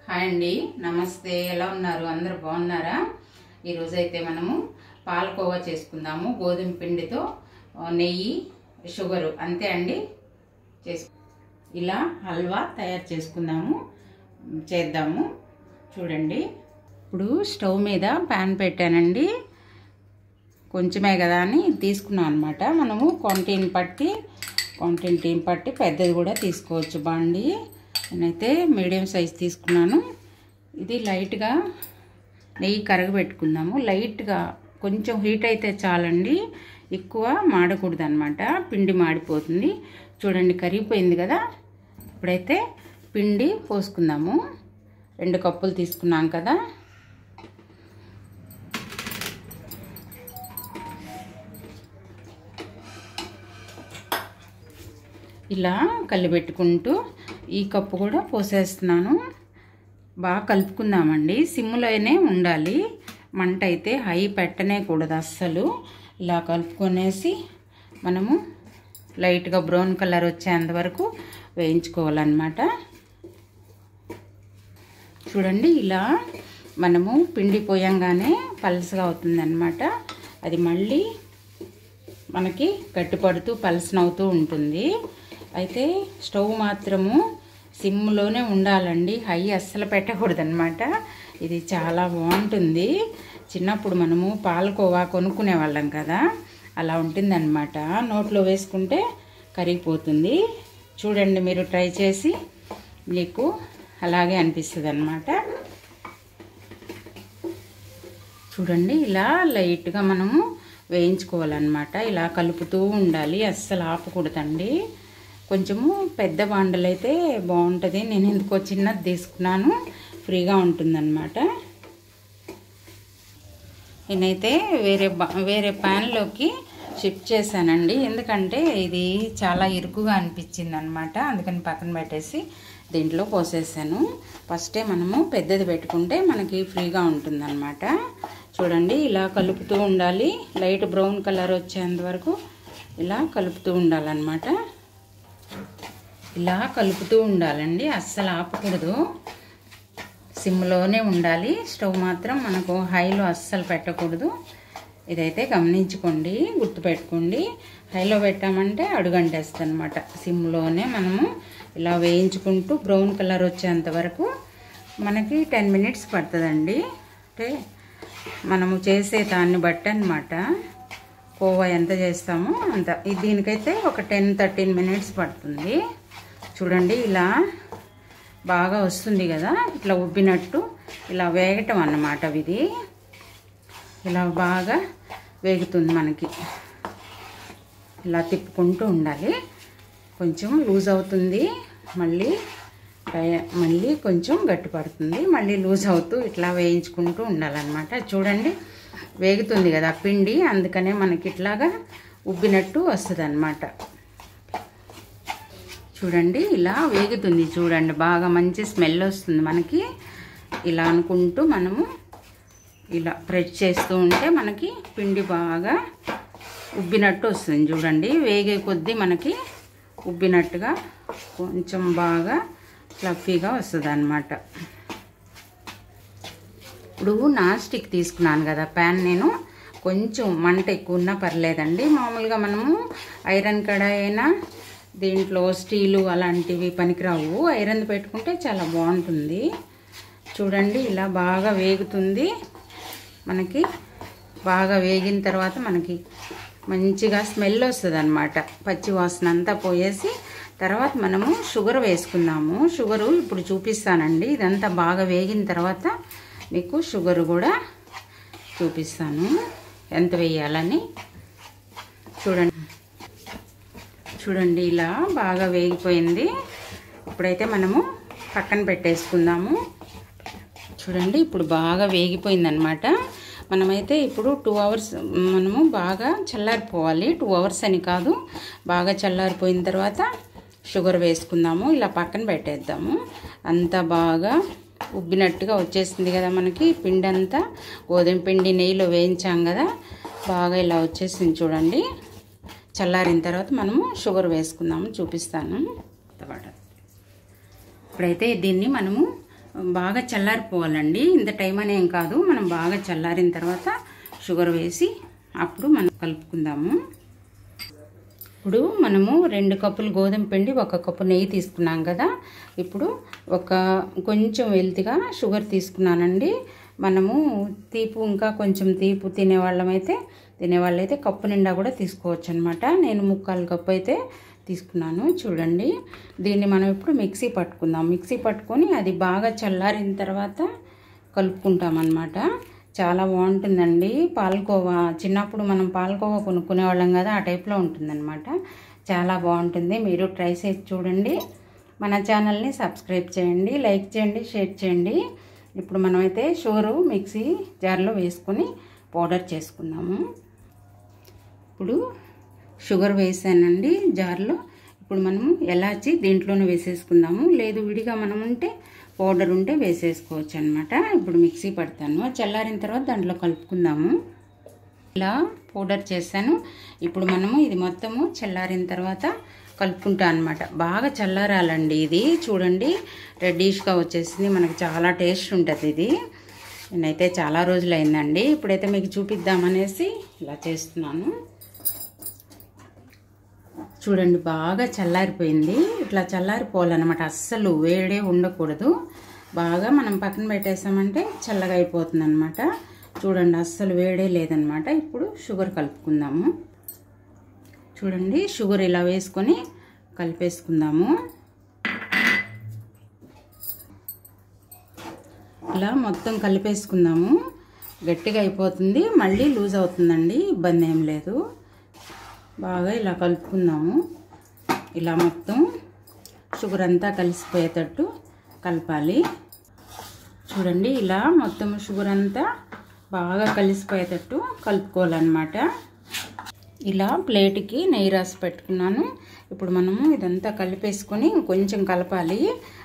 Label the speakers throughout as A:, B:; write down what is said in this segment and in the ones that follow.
A: Hi అండి, నమస్తే. ఎలా ఉన్నారు? అందరూ బాగున్నారా? ఈరోజు అయితే మనము పాలకోవా చేసుకుందాము. గోధుమ పిండితో నెయ్యి, షుగరు అంతే అండి. ఇలా హల్వా తయారు చేసుకుందాము, చేద్దాము. చూడండి, ఇప్పుడు స్టవ్ మీద ప్యాన్ పెట్టానండి. కొంచెమే కదా అని తీసుకున్నాం అనమాట. మనము క్వాంటిటీని బట్టి పెద్దది కూడా తీసుకోవచ్చు బాండి. నేనైతే మీడియం సైజ్ తీసుకున్నాను. ఇది లైట్గా నెయ్యి కరగబెట్టుకుందాము. లైట్గా కొంచెం హీట్ అయితే చాలండి, ఎక్కువ మాడకూడదు అనమాట. పిండి మాడిపోతుంది. చూడండి, కరిగిపోయింది కదా. ఇప్పుడైతే పిండి పోసుకుందాము. 2 కప్పులు తీసుకున్నాం కదా. ఇలా కలిపెట్టుకుంటూ ఈ కప్పు కూడా పోసేస్తున్నాను. బాగా కలుపుకుందామండి. సిమ్లోనే ఉండాలి. మంట అయితే హై పెట్టనే కూడదు అస్సలు. ఇలా కలుపుకొనేసి మనము లైట్గా బ్రౌన్ కలర్ వచ్చేంత వరకు వేయించుకోవాలన్నమాట. చూడండి, ఇలా మనము పిండి పోయంగానే పలసగా అవుతుందన్నమాట. అది మళ్ళీ మనకి గట్టిపడుతూ పలసనవుతూ ఉంటుంది. అయితే స్టవ్ మాత్రము సిమ్లోనే ఉండాలండి, హై అస్సలు పెట్టకూడదన్నమాట. ఇది చాలా బాగుంటుంది. చిన్నప్పుడు మనము పాలకోవా కొనుక్కునే వాళ్ళం కదా, అలా ఉంటుందన్నమాట. నోట్లో వేసుకుంటే కరిగిపోతుంది. చూడండి, మీరు ట్రై చేసి మీకు అలాగే అనిపిస్తుంది అన్నమాట. చూడండి, ఇలా లైట్గా మనము వేయించుకోవాలన్నమాట. ఇలా కలుపుతూ ఉండాలి, అస్సలు ఆపకూడదండి. కొంచెము పెద్ద బాండలు అయితే బాగుంటుంది. నేను ఎందుకో చిన్నది తీసుకున్నాను, ఫ్రీగా ఉంటుందన్నమాట. నేనైతే వేరే ప్యాన్లోకి షిఫ్ట్ చేశానండి. ఎందుకంటే ఇది చాలా ఇరుకుగా అనిపించింది అనమాట. అందుకని పక్కన పెట్టేసి దీంట్లో పోసేసాను. ఫస్టే మనము పెద్దది పెట్టుకుంటే మనకి ఫ్రీగా ఉంటుందన్నమాట. చూడండి, ఇలా కలుపుతూ ఉండాలి. లైట్ బ్రౌన్ కలర్ వచ్చేంత వరకు ఇలా కలుపుతూ ఉండాలన్నమాట. ఇలా కలుపుతూ ఉండాలండి, అస్సలు ఆపకూడదు. సిమ్లోనే ఉండాలి. స్టవ్ మాత్రం మనకు హైలో అస్సలు పెట్టకూడదు. ఇదైతే గమనించుకోండి, గుర్తుపెట్టుకోండి. హైలో పెట్టామంటే అడుగంటేస్తుంది అనమాట. సిమ్లోనే మనము ఇలా వేయించుకుంటూ బ్రౌన్ కలర్ వచ్చేంత వరకు మనకి 10 మినిట్స్ పడుతుందండి. అంటే మనము చేసే దాన్ని బట్టి అనమాట. కోవా ఎంత చేస్తామో అంత. దీనికైతే ఒక 10-13 మినిట్స్ పడుతుంది. చూడండి, ఇలా బాగా వస్తుంది కదా, ఇట్లా ఉబ్బినట్టు ఇలా వేగటం అన్నమాట. ఇది ఇలా బాగా వేగుతుంది మనకి. ఇలా తిప్పుకుంటూ ఉండాలి. కొంచెం లూజ్ అవుతుంది, మళ్ళీ కొంచెం గట్టి పడుతుంది, మళ్ళీ లూజ్ అవుతూ ఇట్లా వేయించుకుంటూ ఉండాలన్నమాట. చూడండి, వేగుతుంది కదా పిండి, అందుకనే మనకి ఇట్లాగా ఉబ్బినట్టు వస్తుంది అన్నమాట. చూడండి, ఇలా వేగుతుంది. చూడండి, బాగా మంచి స్మెల్ వస్తుంది మనకి. ఇలా అనుకుంటూ మనము ఇలా ప్రెస్ చేస్తూ ఉంటే మనకి పిండి బాగా ఉబ్బినట్టు వస్తుంది. చూడండి, వేగే కొద్దీ మనకి ఉబ్బినట్టుగా కొంచెం బాగా ఫ్లఫీగా వస్తుంది అన్నమాట. ఇప్పుడు నాన్ స్టిక్ తీసుకున్నాను కదా ప్యాన్, నేను కొంచెం మంట ఎక్కువ ఉన్నా పర్లేదండి. మామూలుగా మనము ఐరన్ కడాయి అయినా, దీంట్లో స్టీలు అలాంటివి పనికిరావు. ఐరన్ పెట్టుకుంటే చాలా బాగుంటుంది. చూడండి, ఇలా బాగా వేగుతుంది మనకి. బాగా వేగిన తర్వాత మనకి మంచిగా స్మెల్ వస్తుంది అన్నమాట. పచ్చి వాసన అంతా పోయేసి తర్వాత మనము షుగర్ వేసుకుందాము. షుగరు ఇప్పుడు చూపిస్తానండి. ఇదంతా బాగా వేగిన తర్వాత మీకు షుగర్ కూడా చూపిస్తాను, ఎంత వేయాలని. చూడండి, ఇలా బాగా వేగిపోయింది. ఇప్పుడైతే మనము పక్కన పెట్టేసుకుందాము. చూడండి, ఇప్పుడు బాగా వేగిపోయిందనమాట. మనమైతే ఇప్పుడు 2 అవర్స్ మనము బాగా చల్లారిపోవాలి. 2 అవర్స్ అని కాదు, బాగా చల్లారిపోయిన తర్వాత షుగర్ వేసుకుందాము. ఇలా పక్కన పెట్టేద్దాము. అంతా బాగా ఉబ్బినట్టుగా వచ్చేసింది కదా మనకి పిండి అంతా. గోధుమ పిండి నెయ్యిలో వేయించాం కదా, బాగా ఇలా వచ్చేసింది. చూడండి, చల్లారిన తర్వాత మనము షుగర్ వేసుకుందాము, చూపిస్తాను. ఇప్పుడైతే దీన్ని మనము బాగా చల్లారిపోవాలండి. ఇంత టైం అనేం కాదు, మనం బాగా చల్లారిన తర్వాత షుగర్ వేసి అప్పుడు మనం కలుపుకుందాము. ఇప్పుడు మనము 2 కప్పులు గోధుమ పిండి 1 కప్పు నెయ్యి తీసుకున్నాం కదా. ఇప్పుడు కొంచెం వెల్తిగా షుగర్ తీసుకున్నానండి. మనము తీపు ఇంకా కొంచెం తీపు తినేవాళ్ళైతే కప్పు నిండా కూడా తీసుకోవచ్చు అనమాట. నేను 3/4 కప్పు అయితే తీసుకున్నాను. చూడండి, దీన్ని మనం ఇప్పుడు మిక్సీ పట్టుకుందాం. మిక్సీ పట్టుకొని అది బాగా చల్లారిన తర్వాత కలుపుకుంటాం అన్నమాట. చాలా బాగుంటుందండి పాలకోవా. చిన్నప్పుడు మనం పాలకోవా కొనుక్కునేవాళ్ళం కదా, ఆ టైప్లో ఉంటుందన్నమాట. చాలా బాగుంటుంది. మీరు ట్రై చేసి చూడండి. మన ఛానల్ని సబ్స్క్రైబ్ చేయండి, లైక్ చేయండి, షేర్ చేయండి. ఇప్పుడు మనమైతే షుగరు మిక్సీ జార్లో వేసుకొని పౌడర్ చేసుకుందాము. ఇప్పుడు షుగర్ వేసానండి జార్లో. ఇప్పుడు మనము ఎలాచి దీంట్లోనే వేసేసుకుందాము. లేదు విడిగా మనం ఉంటే పౌడర్ ఉంటే వేసేసుకోవచ్చు అనమాట. ఇప్పుడు మిక్సీ పడతాను, చల్లారిన తర్వాత దాంట్లో కలుపుకుందాము. ఇలా పౌడర్ చేశాను. ఇప్పుడు మనము ఇది మొత్తము చల్లారిన తర్వాత కలుపుకుంటాం అనమాట. బాగా చల్లారాలండి. ఇది చూడండి రెడ్డిష్గా వచ్చేసింది. మనకు చాలా టేస్ట్ ఉంటుంది ఇది. నేనైతే చాలా రోజులు అయిందండి. ఇప్పుడైతే మీకు చూపిద్దామనేసి ఇలా చేస్తున్నాను. చూడండి బాగా చల్లారిపోయింది. ఇట్లా చల్లారిపోవాలన్నమాట. అస్సలు వేడే ఉండకూడదు. బాగా మనం పక్కన పెట్టేసామంటే చల్లగా అయిపోతుంది అనమాట. చూడండి అస్సలు వేడే లేదనమాట. ఇప్పుడు షుగర్ కలుపుకుందాము. చూడండి షుగర్ ఇలా వేసుకొని కలిపేసుకుందాము. ఇలా మొత్తం కలిపేసుకుందాము. గట్టిగా అయిపోతుంది, మళ్ళీ లూజ్ అవుతుందండి, ఇబ్బంది ఏం లేదు. బాగా ఇలా కలుపుకుందాము. ఇలా మొత్తం షుగర్ అంతా కలిసిపోయేటట్టు కలపాలి. చూడండి ఇలా మొత్తం షుగర్ అంతా బాగా కలిసిపోయేటట్టు కలుపుకోవాలన్నమాట. ఇలా ప్లేట్కి నెయ్యి రాసి పెట్టుకున్నాను. ఇప్పుడు మనము ఇదంతా కలిపేసుకొని కొంచెం కలపాలి.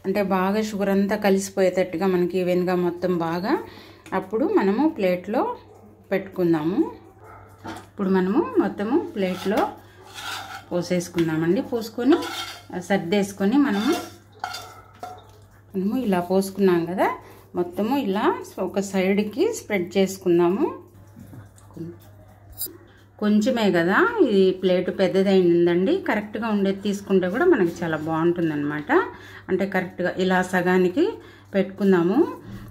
A: అంటే బాగా షుగర్ అంతా కలిసిపోయేటట్టుగా మనకి ఈవెన్గా మొత్తం బాగా. అప్పుడు మనము ప్లేట్లో పెట్టుకుందాము. ఇప్పుడు మనము మొత్తము ప్లేట్లో పోసేసుకుందామండి. పోసుకొని సర్దేసుకొని మనము ఇలా పోసుకున్నాం కదా, మొత్తము ఇలా ఒక సైడ్కి స్ప్రెడ్ చేసుకుందాము. కొంచెమే కదా, ఇది ప్లేట్ పెద్దదైందండి. కరెక్ట్గా ఉండేది తీసుకుంటే కూడా మనకి చాలా బాగుంటుందన్నమాట. అంటే కరెక్ట్గా ఇలా సగానికి పెట్టుకుందాము.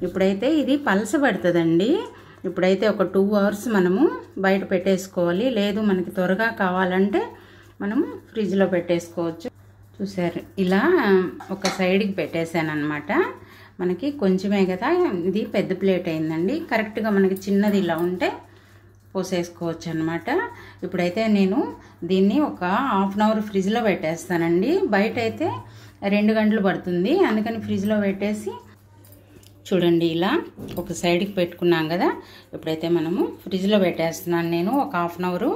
A: ఇప్పుడైతే ఇది పలసబడుతుందండి. ఇప్పుడైతే ఒక 2 అవర్స్ మనము బయట పెట్టేసుకోవాలి. లేదు మనకి త్వరగా కావాలంటే మనము ఫ్రిడ్జ్లో పెట్టేసుకోవచ్చు. చూసారు ఇలా ఒక సైడ్కి పెట్టేశాను అనమాట. మనకి కొంచెమే కదా, ఇది పెద్ద ప్లేట్ అయిందండి. కరెక్ట్గా మనకి చిన్నది ఇలా ఉంటే పోసేసుకోవచ్చు అనమాట. ఇప్పుడైతే నేను దీన్ని ఒక 1/2 అవర్ ఫ్రిడ్జ్లో పెట్టేస్తానండి. బయట అయితే 2 గంటలు పడుతుంది, అందుకని ఫ్రిడ్జ్లో పెట్టేసి చూడండి ఇలా ఒక సైడ్కి పెట్టుకున్నాం కదా. ఇప్పుడైతే మనము ఫ్రిడ్జ్లో పెట్టేస్తున్నాను నేను ఒక 1/2 అవర్.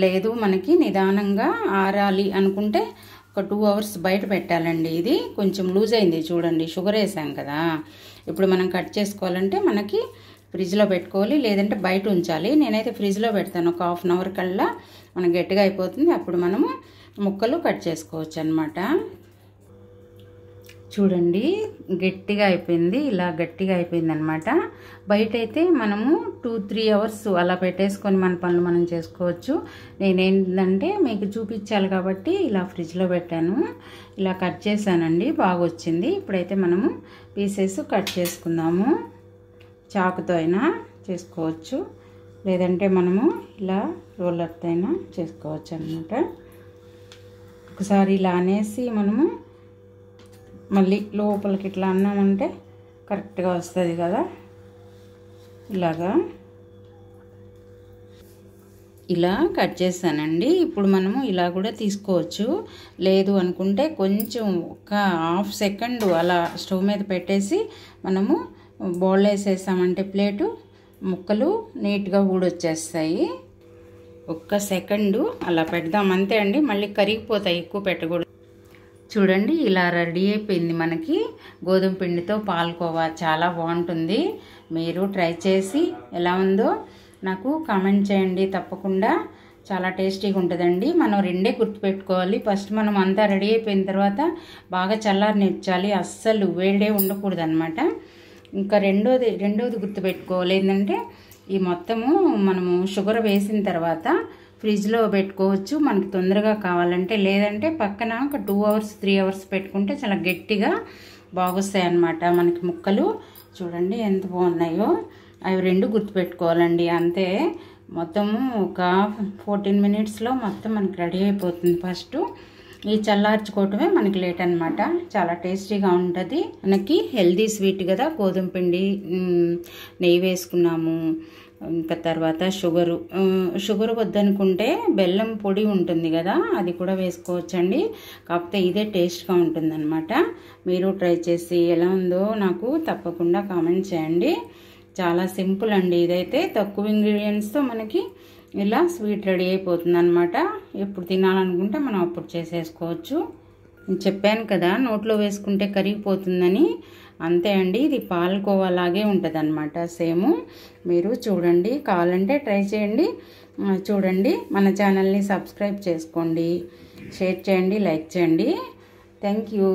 A: లేదు మనకి నిదానంగా ఆరాలి అనుకుంటే ఒక 2 అవర్స్ బయట పెట్టాలండి. ఇది కొంచెం లూజ్ అయింది చూడండి, షుగర్ వేసాం కదా. ఇప్పుడు మనం కట్ చేసుకోవాలంటే మనకి ఫ్రిడ్జ్లో పెట్టుకోవాలి, లేదంటే బయట ఉంచాలి. నేనైతే ఫ్రిడ్జ్లో పెడతాను. ఒక 1/2 అవర్ కల్లా మనకు గట్టిగా అయిపోతుంది. అప్పుడు మనము ముక్కలు కట్ చేసుకోవచ్చు అనమాట. చూడండి గట్టిగా అయిపోయింది, ఇలా గట్టిగా అయిపోయింది అనమాట. బయట అయితే మనము 2-3 అవర్స్ అలా పెట్టేసుకొని మన పనులు మనం చేసుకోవచ్చు. నేనేంటంటే మీకు చూపించాలి కాబట్టి ఇలా ఫ్రిడ్జ్లో పెట్టాను. ఇలా కట్ చేశానండి, బాగా వచ్చింది. ఇప్పుడైతే మనము పీసెస్ కట్ చేసుకుందాము. చాకుతో అయినా చేసుకోవచ్చు, లేదంటే మనము ఇలా రోలర్తో అయినా చేసుకోవచ్చు అన్నమాట. ఒకసారి ఇలా అనేసి మనము మళ్ళీ లోపలికి ఇట్లా అన్నామంటే కరెక్ట్గా వస్తుంది కదా. ఇలాగా ఇలా కట్ చేశానండి. ఇప్పుడు మనము ఇలా కూడా తీసుకోవచ్చు. లేదు అనుకుంటే కొంచెం ఒక 1/2 సెకండ్ అలా స్టవ్ మీద పెట్టేసి మనము బౌల్లో వేసేసామంటే ప్లేటు ముక్కలు నీట్గా ఊడొచ్చేస్తాయి. 1 సెకండు అలా పెడదాం అంతే అండి, మళ్ళీ కరిగిపోతాయి, ఎక్కువ పెట్టకూడదు. చూడండి ఇలా రెడీ అయిపోయింది మనకి గోధుమ పిండితో పాలకోవా. చాలా బాగుంటుంది. మీరు ట్రై చేసి ఎలా ఉందో నాకు కామెంట్ చేయండి తప్పకుండా. చాలా టేస్టీగా ఉంటుందండి. మనం రెండే గుర్తుపెట్టుకోవాలి. ఫస్ట్ మనం అంతా రెడీ అయిపోయిన తర్వాత బాగా చల్లారనిచ్చాలి, అస్సలు వేడే ఉండకూడదు అనమాట. ఇంకా రెండోది గుర్తుపెట్టుకోవాలి ఏంటంటే, ఈ మొత్తము మనము షుగర్ వేసిన తర్వాత ఫ్రిడ్జ్లో పెట్టుకోవచ్చు మనకి తొందరగా కావాలంటే. లేదంటే పక్కన ఒక 2 అవర్స్ 3 అవర్స్ పెట్టుకుంటే చాలా గట్టిగా బాగొస్తాయి అన్నమాట మనకి ముక్కలు. చూడండి ఎంత బాగున్నాయో. అవి రెండు గుర్తుపెట్టుకోవాలండి అంతే. మొత్తము ఒక 14 మినిట్స్లో మొత్తం మనకి రెడీ అయిపోతుంది. ఫస్ట్ ఈ చల్లార్చుకోవటమే మనకి లేట్ అనమాట. చాలా టేస్టీగా ఉంటుంది. మనకి హెల్దీ స్వీట్ కదా, గోధుమ పిండి, నెయ్యి వేసుకున్నాము. ఇంకా తర్వాత షుగర్ వద్దనుకుంటే బెల్లం పొడి ఉంటుంది కదా, అది కూడా వేసుకోవచ్చండి. కాకపోతే ఇదే టేస్ట్గా ఉంటుంది అనమాట. మీరు ట్రై చేసి ఎలా ఉందో నాకు తప్పకుండా కామెంట్ చేయండి. చాలా సింపుల్ అండి. ఇదైతే తక్కువ ఇంగ్రీడియంట్స్తో మనకి ఇలా స్వీట్ రెడీ అయిపోతుంది అనమాట. ఎప్పుడు తినాలనుకుంటే మనం అప్పుడు చేసేసుకోవచ్చు. నేను చెప్పాను కదా నోట్లో వేసుకుంటే కరిగిపోతుందని, అంతే అండి. ఇది పాలకోవాలాగే ఉంటుంది అనమాట సేమ్. మీరు చూడండి, కావాలంటే ట్రై చేయండి. చూడండి, మన ఛానల్ని సబ్స్క్రైబ్ చేసుకోండి, షేర్ చేయండి, లైక్ చేయండి. Thank you.